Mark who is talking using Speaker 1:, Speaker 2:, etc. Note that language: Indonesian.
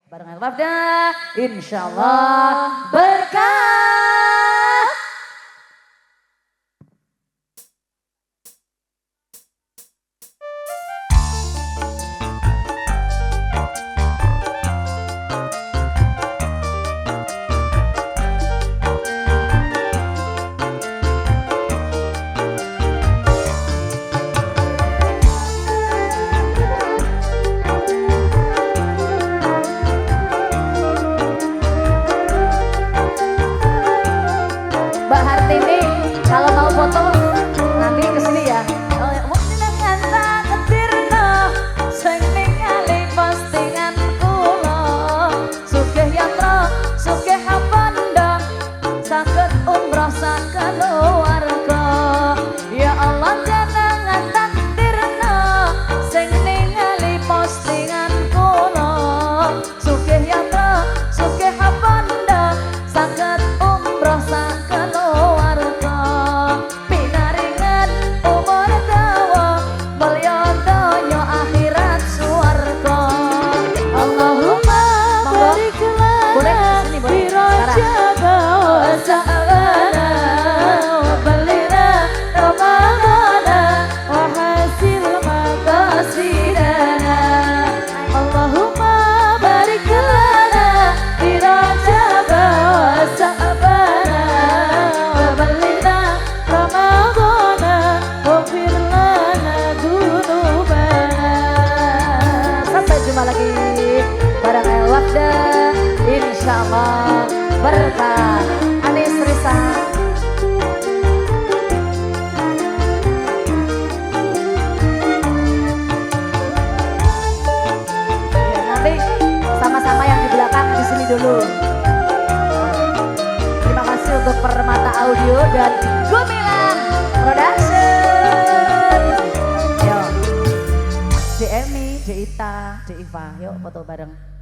Speaker 1: Barengan Wafda, insyaallah berkah. Mbak Hartini, kalau mau foto nanti kesini ya. Sakit umroh sakeluarga, ya Allah jenengan takdirna sing ningali postingan kula. Sugih yatra, sugih panda, sakit umroh sakeluarga. Pinaringan umur dawa, mulya donya akhirat swarga. Allahumma barik lana fi rajab sa'ana wa ballina ramadana wa hasil maqasidana. Allahumma barik lana fi rajab sa'ana wa ballina ramadana wa fir lana dunubana. Sampai jumpa lagi bareng El Wafda, insyaallah berkah. Anis Risa, ya, nanti sama-sama yang di belakang di sini dulu. Terima kasih untuk Permata Audio dan Gumilang Production. Yo, Emi, Ita, Iva, yuk foto bareng.